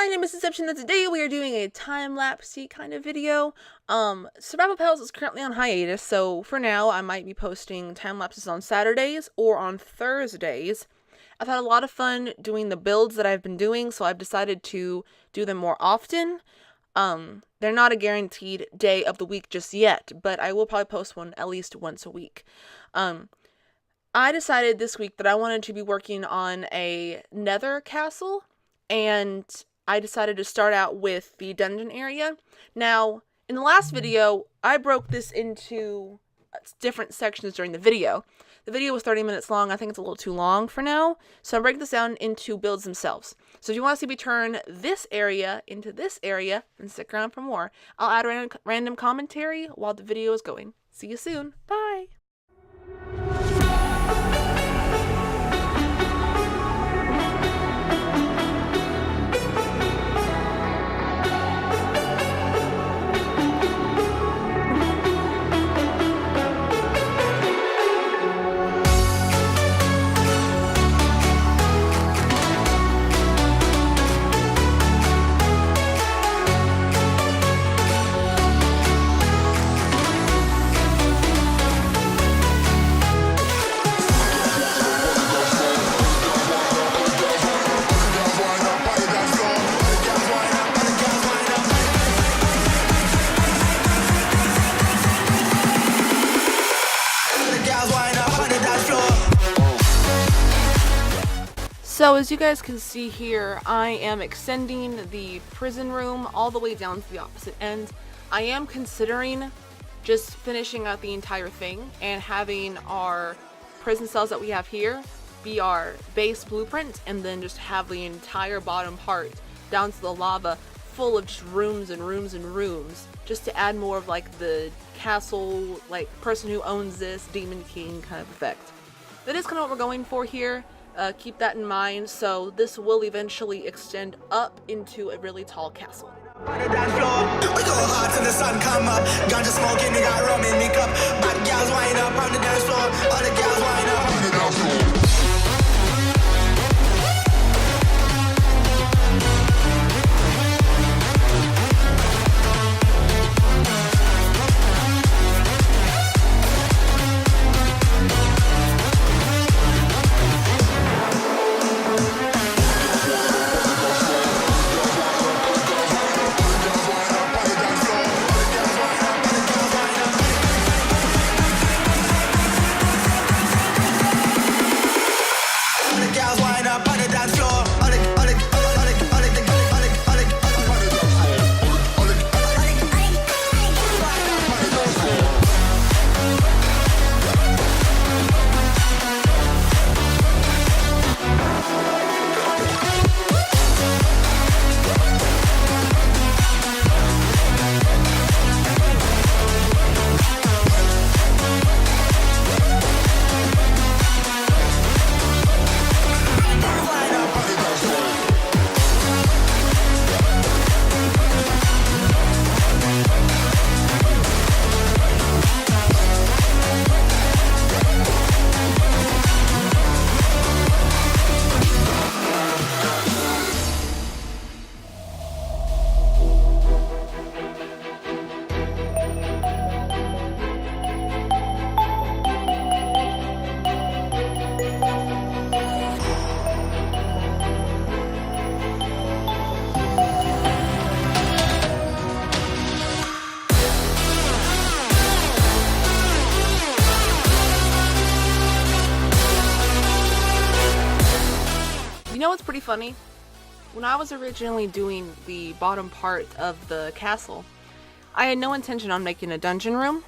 My name is Tesseption, and today we are doing a time-lapse kind of video. Survival Pals is currently on hiatus, so for now I might be posting time lapses on Saturdays or on Thursdays. I've had a lot of fun doing the builds that I've been doing, so I've decided to do them more often. They're not a guaranteed day of the week just yet, but I will probably post one at least once a week. I decided this week that I wanted to be working on a Nether castle, and I decided to start out with the dungeon area. Now, in the last video, I broke this into different sections during the video. The video was 30 minutes long. I think it's a little too long for now, so I'm breaking this down into builds themselves. So if you want to see me turn this area into this area, then stick around for more. I'll add random commentary while the video is going. See you soon. Bye! So as you guys can see here, I am extending the prison room all the way down to the opposite end. I am considering just finishing out the entire thing and having our prison cells that we have here be our base blueprint, and then just have the entire bottom part down to the lava full of just rooms and rooms and rooms, just to add more of like the castle, like person who owns this, Demon King kind of effect. That is kind of what we're going for here. Keep that in mind. So this will eventually extend up into a really tall castle. On the dance floor, we go hard till the sun come up. Ganja smoking, we got rum in me cup. Bad gals wind up on the dance floor. All the gals wind up on the dance floor. You know what's pretty funny? When I was originally doing the bottom part of the castle, I had no intention on making a dungeon room.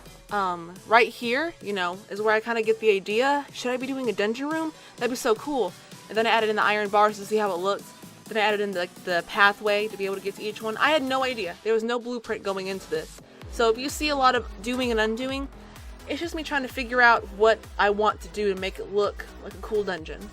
Right here, you know, is where I kind of get the idea. Should I be doing a dungeon room? That'd be so cool. And then I added in the iron bars to see how it looked. Then I added in the pathway to be able to get to each one. I had no idea. There was no blueprint going into this. So if you see a lot of doing and undoing, it's just me trying to figure out what I want to do to make it look like a cool dungeon.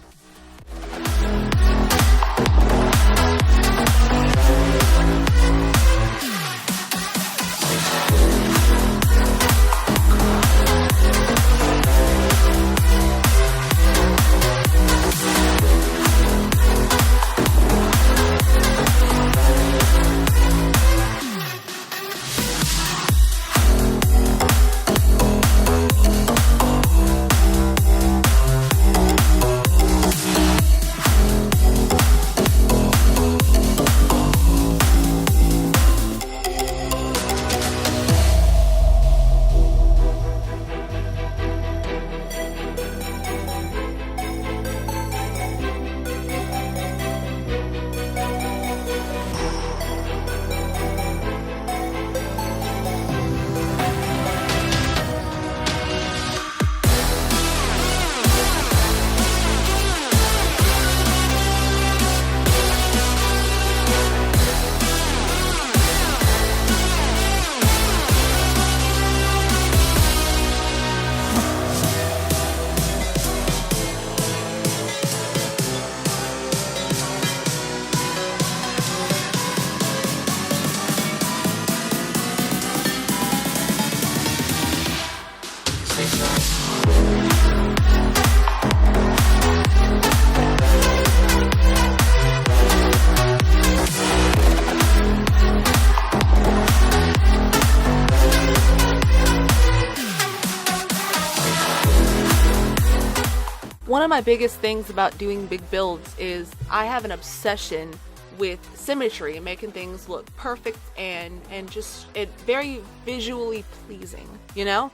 of my biggest things about doing big builds is I have an obsession with symmetry and making things look perfect and just it very visually pleasing, you know?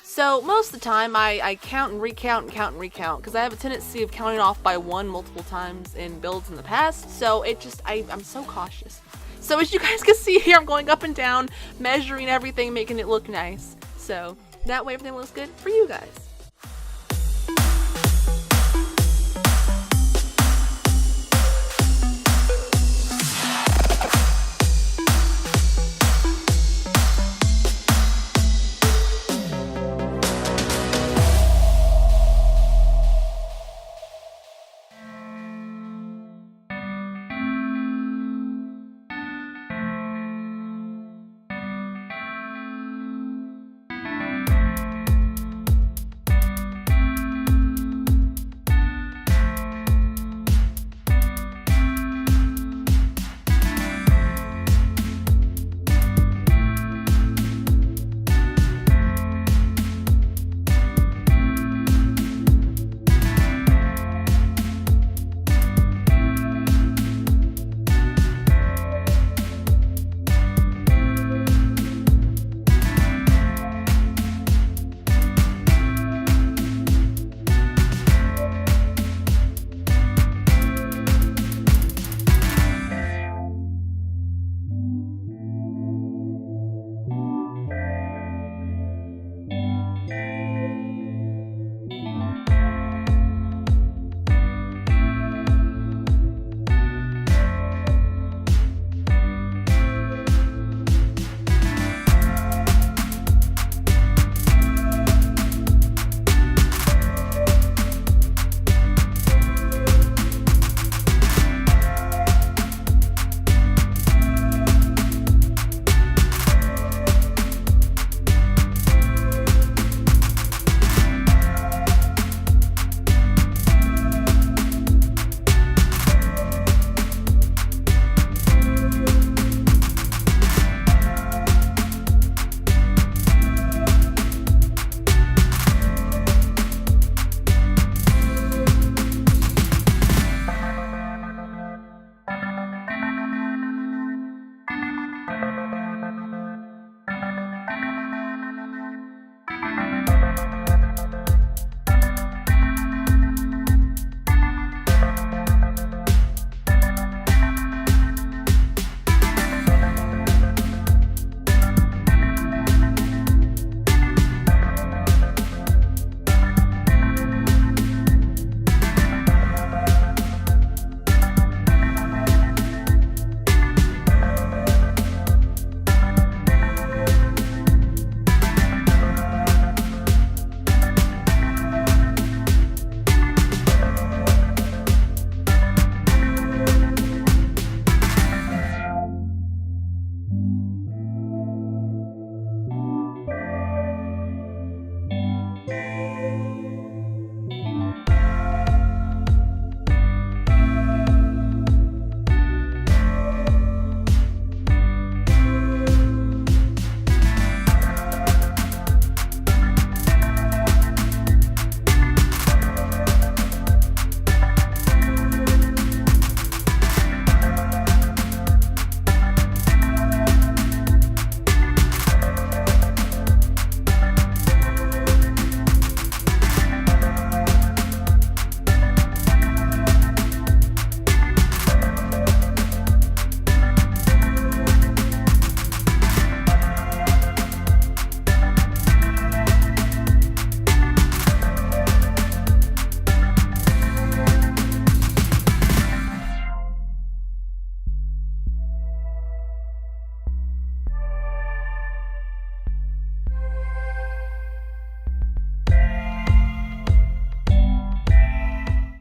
So most of the time I count and recount because I have a tendency of counting off by one multiple times in builds in the past. So I'm so cautious. So as you guys can see here, I'm going up and down, measuring everything, making it look nice. So that way everything looks good for you guys.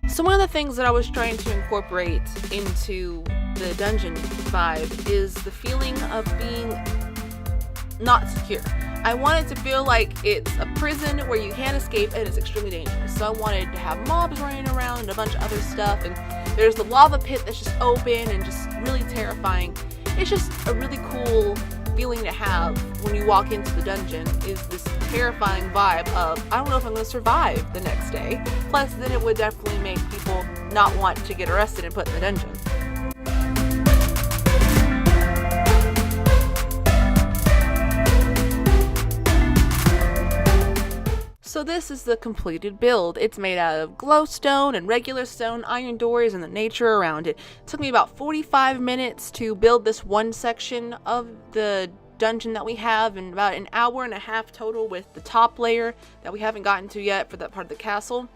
So one of the things that I was trying to incorporate into the dungeon vibe is the feeling of being not secure. I wanted to feel like it's a prison where you can't escape and it's extremely dangerous. So I wanted to have mobs running around and a bunch of other stuff, and there's the lava pit that's just open and just really terrifying. It's just a really cool feeling to have when you walk into the dungeon is this terrifying vibe of, I don't know if I'm going to survive the next day. Plus, then it would definitely make people not want to get arrested and put in the dungeon. So this is the completed build. It's made out of glowstone and regular stone, iron doors, and the nature around it. It took me about 45 minutes to build this one section of the dungeon that we have, and about an hour and a half total with the top layer that we haven't gotten to yet for that part of the castle.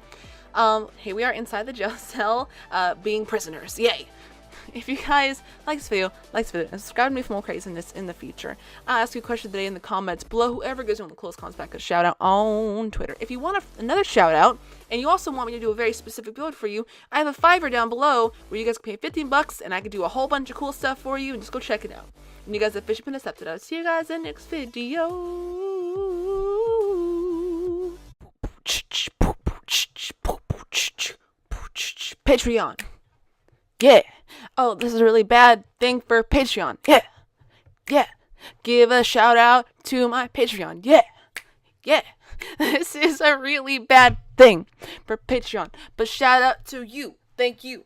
Here we are inside the jail cell, being prisoners. Yay! If you guys like this video, and subscribe to me for more craziness in the future. I'll ask you a question today in the comments below. Whoever gives me the close comments back a shout out on Twitter. If you want another shout out, and you also want me to do a very specific build for you, I have a Fiverr down below where you guys can pay 15 bucks and I can do a whole bunch of cool stuff for you, and just go check it out. And you guys have officially been accepted. I'll see you guys in the next video. Patreon. Yeah. Oh, this is a really bad thing for Patreon. Yeah. Yeah. Give a shout out to my Patreon. Yeah. Yeah. This is a really bad thing for Patreon. But shout out to you. Thank you.